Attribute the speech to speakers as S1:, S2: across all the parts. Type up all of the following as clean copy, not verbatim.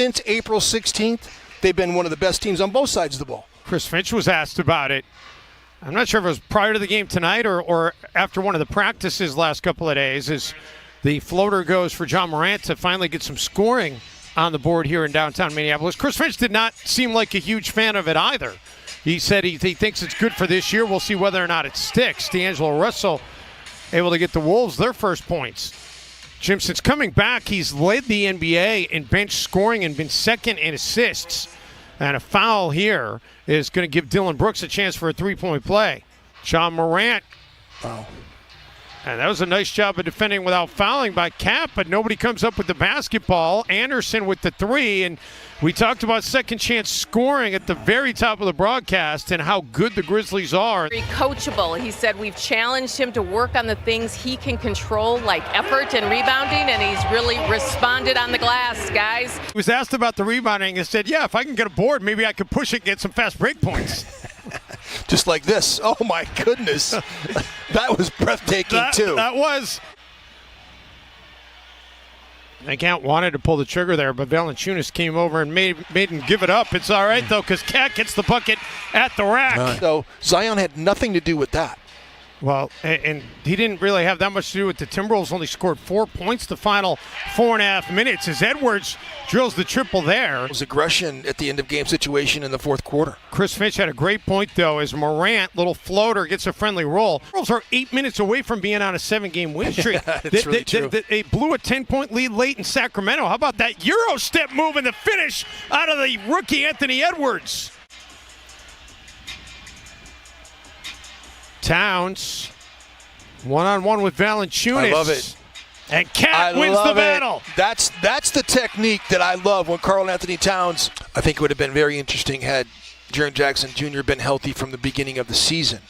S1: Since April 16th, they've been one of the best teams on both sides of the ball.
S2: Chris Finch was asked about it. I'm not sure if it was prior to the game tonight or after one of the practices last couple of days, as the floater goes for John Morant to finally get some scoring on the board here in downtown Minneapolis. Chris Finch did not seem like a huge fan of it either. He said he thinks it's good for this year. We'll see whether or not it sticks. D'Angelo Russell able to get the Wolves their first points. Jim, since coming back, he's led the NBA in bench scoring and been second in assists. And a foul here is going to give Dillon Brooks a chance for a three-point play. John Morant.
S1: Wow.
S2: And that was a nice job of defending without fouling by Cap, but nobody comes up with the basketball. Anderson with the three, and we talked about second chance scoring at the very top of the broadcast and how good the Grizzlies are.
S3: Very coachable. He said we've challenged him to work on the things he can control, like effort and rebounding, and he's really responded on the glass, guys.
S2: He was asked about the rebounding and said, yeah, if I can get a board, maybe I could push it and get some fast break points.
S1: Just like this. Oh, my goodness. That was breathtaking, too.
S2: That was. Cat wanted to pull the trigger there, but Valanciunas came over and made him give it up. It's all right, though, because Cat gets the bucket at the rack.
S1: So Zion had nothing to do with that.
S2: Well, and he didn't really have that much to do with the Timberwolves. Only scored 4 points the final 4.5 minutes as Edwards drills the triple there.
S1: It was aggression at the end of game situation in the fourth quarter.
S2: Chris Finch had a great point, though, as Morant, little floater, gets a friendly roll. The Timberwolves are 8 minutes away from being on a 7-game win streak.
S1: That's really true.
S2: They blew a 10-point lead late in Sacramento. How about that Euro step move in the finish out of the rookie Anthony Edwards? Towns, one-on-one with Valanciunas.
S1: I love it.
S2: And Cat wins the battle.
S1: That's the technique that I love when Karl Anthony Towns. I think it would have been very interesting had Jaren Jackson Jr. been healthy from the beginning of the season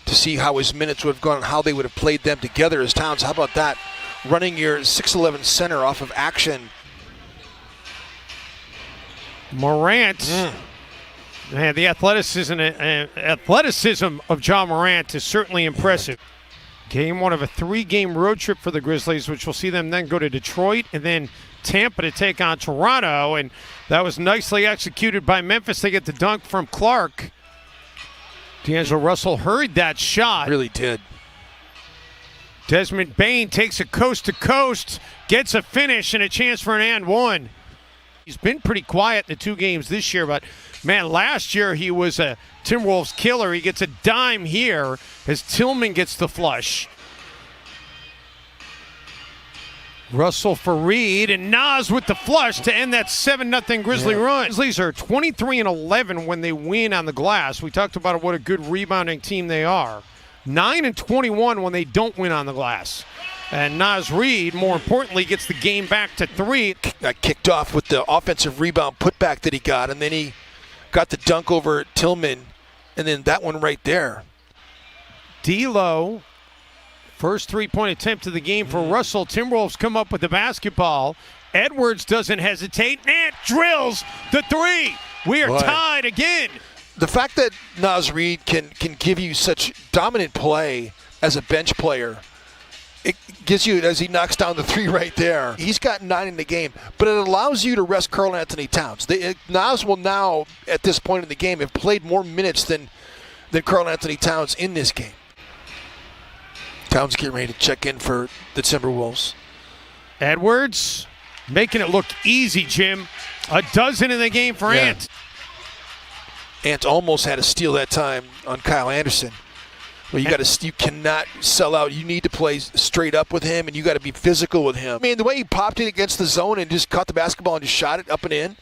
S1: to see how his minutes would have gone and how they would have played them together as Towns. How about that? Running your 6'11 center off of action.
S2: Morant. Man, the athleticism of John Morant is certainly impressive. Game one of a 3-game road trip for the Grizzlies, which will see them then go to Detroit and then Tampa to take on Toronto. And that was nicely executed by Memphis. They get the dunk from Clark. D'Angelo Russell hurried that shot.
S1: Really did.
S2: Desmond Bane takes it coast to coast, gets a finish and a chance for an and one. He's been pretty quiet in the 2 games this year, but man, last year he was a Timberwolves killer. He gets a dime here as Tillman gets the flush. Russell for Reed, and Nas with the flush to end that 7-0 Grizzly run. Grizzlies are 23-11 when they win on the glass. We talked about what a good rebounding team they are. 9-21 when they don't win on the glass. And Nas Reed, more importantly, gets the game back to 3.
S1: Got kicked off with the offensive rebound putback that he got, and then he got the dunk over Tillman, and then that one right there.
S2: D'Lo, first 3-point attempt of the game for Russell. Timberwolves come up with the basketball. Edwards doesn't hesitate and drills the 3. We are tied again.
S1: The fact that Nas Reed can give you such dominant play as a bench player, it gives you, as he knocks down the 3 right there. He's got 9 in the game, but it allows you to rest Karl Anthony Towns. Nas will now, at this point in the game, have played more minutes than Karl Anthony Towns in this game. Towns getting ready to check in for the Timberwolves.
S2: Edwards making it look easy, Jim. A dozen in the game for Ant.
S1: Ant almost had a steal that time on Kyle Anderson. Well, you cannot sell out. You need to play straight up with him, and you got to be physical with him. I mean, the way he popped it against the zone and just caught the basketball and just shot it up and in,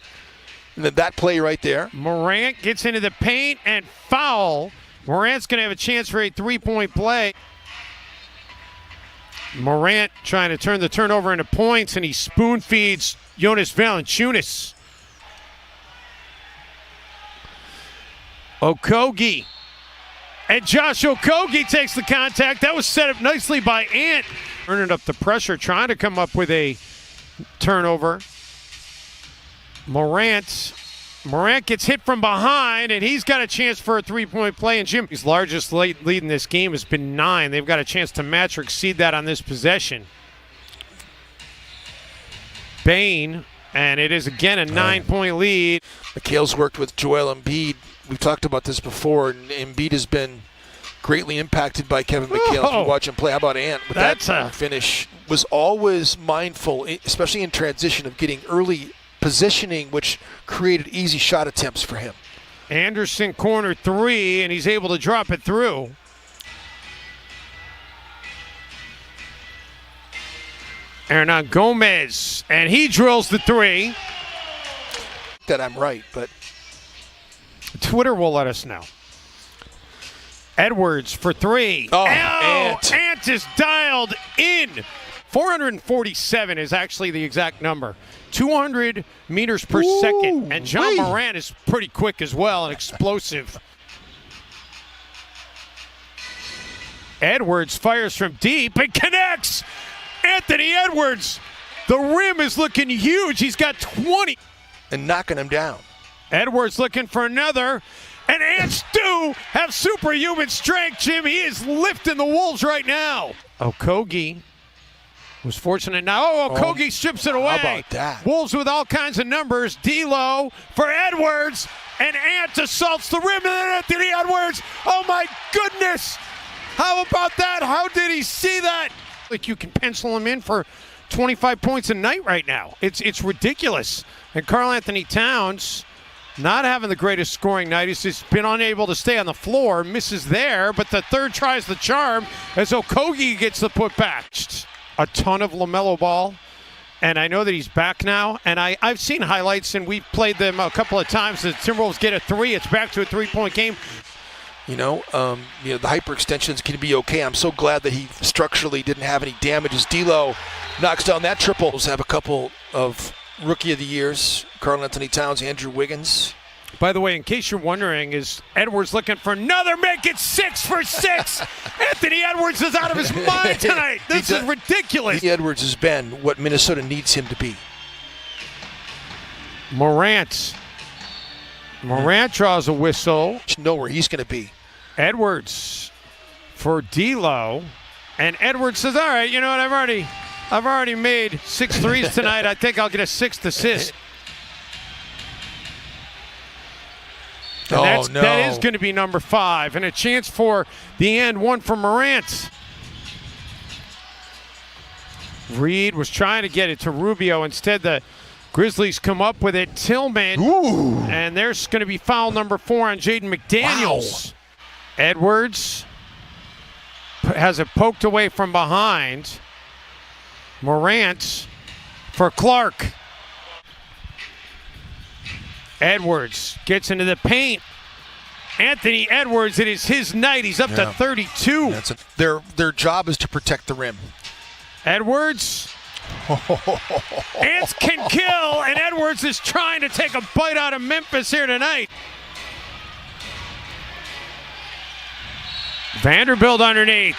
S1: and then that play right there.
S2: Morant gets into the paint and foul. Morant's going to have a chance for a 3-point play. Morant trying to turn the turnover into points, and he spoon feeds Jonas Valanciunas. Okogie. And Josh Okogie takes the contact. That was set up nicely by Ant. Turning up the pressure, trying to come up with a turnover. Morant gets hit from behind, and he's got a chance for a 3-point play. And Jim, his largest lead in this game has been 9. They've got a chance to match or exceed that on this possession. Bane And it is again a 9-point lead.
S1: McHale's worked with Joel Embiid. We've talked about this before, and Embiid has been greatly impacted by Kevin McHale. If you watch him play, how about Ant? With that finish, was always mindful, especially in transition, of getting early positioning, which created easy shot attempts for him.
S2: Anderson corner three, and he's able to drop it through. Hernan Gomez, and he drills the three.
S1: That I'm right, but
S2: Twitter will let us know. Edwards for three.
S1: Oh,
S2: Ant is dialed in. 447 is actually the exact number. 200 meters per second. And John Morant is pretty quick as well and explosive. Edwards fires from deep and connects. Anthony Edwards. The rim is looking huge. He's got 20.
S1: And knocking him down.
S2: Edwards looking for another. And Ants do have superhuman strength, Jim. He is lifting the Wolves right now. Okogie was fortunate now. Okogie strips it away.
S1: How about that?
S2: Wolves with all kinds of numbers. D'Lo for Edwards. And Ant assaults the rim. And then Anthony Edwards. Oh, my goodness. How about that? How did he see that? Like you can pencil him in for 25 points a night right now. It's ridiculous. And Karl Anthony Towns not having the greatest scoring night. He's just been unable to stay on the floor. Misses there, but the third tries the charm as Okogie gets the putback. A ton of LaMelo Ball, and I know that he's back now. And I've seen highlights, and we've played them a couple of times. The Timberwolves get a three. It's back to a three-point game.
S1: The hyperextensions can be okay. I'm so glad that he structurally didn't have any damages. D'Lo knocks down that triple. We'll have a couple of Rookie of the Years, Karl Anthony Towns, Andrew Wiggins.
S2: By the way, in case you're wondering, is Edwards looking for another make it 6 for 6? Anthony Edwards is out of his mind tonight. This is ridiculous.
S1: Edwards has been what Minnesota needs him to be.
S2: Morant draws a whistle.
S1: Just know where he's going to be.
S2: Edwards for D'Lo, and Edwards says, all right, you know what, I've already made 6 threes tonight. I think I'll get a 6th assist. And that is going to be number 5, and a chance for the end one for Morant. Reed was trying to get it to Rubio. Instead, the Grizzlies come up with it. Tillman.
S1: Ooh.
S2: And there's going to be foul number 4 on Jaden McDaniels. Wow. Edwards has it poked away from behind. Morant for Clark. Edwards gets into the paint. Anthony Edwards, it is his night. He's up to 32.
S1: Their job is to protect the rim.
S2: Edwards. Ants can kill, and Edwards is trying to take a bite out of Memphis here tonight. Vanderbilt underneath.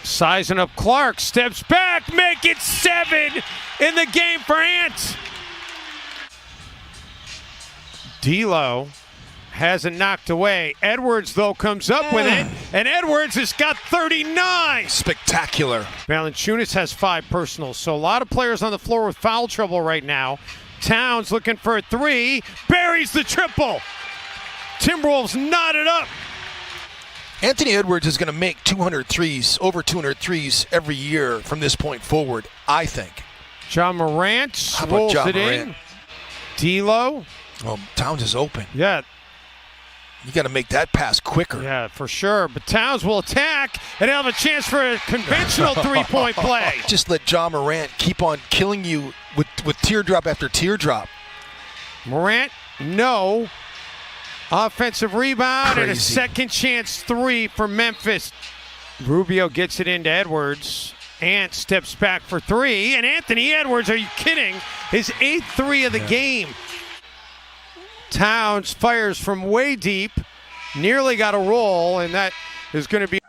S2: Sizing up Clark, steps back, make it 7 in the game for Ant. D'Lo has it knocked away. Edwards, though, comes up with it, and Edwards has got 39.
S1: Spectacular.
S2: Valanciunas has 5 personals, so a lot of players on the floor with foul trouble right now. Towns looking for a 3, buries the triple. Timberwolves knotted up.
S1: Anthony Edwards is going to make 200 threes, over 200 threes every year from this point forward, I think.
S2: John Morant rolls it in. D'Lo.
S1: Oh, Towns is open.
S2: Yeah.
S1: You got to make that pass quicker.
S2: Yeah, for sure. But Towns will attack, and he'll have a chance for a conventional three-point play.
S1: Just let John Morant keep on killing you with teardrop after teardrop.
S2: Morant, no. Offensive rebound.
S1: Crazy.
S2: And a second chance 3 for Memphis. Rubio gets it into Edwards. Ant steps back for 3. And Anthony Edwards, are you kidding? His 8th 3 of the game. Towns fires from way deep. Nearly got a roll, and that is going to be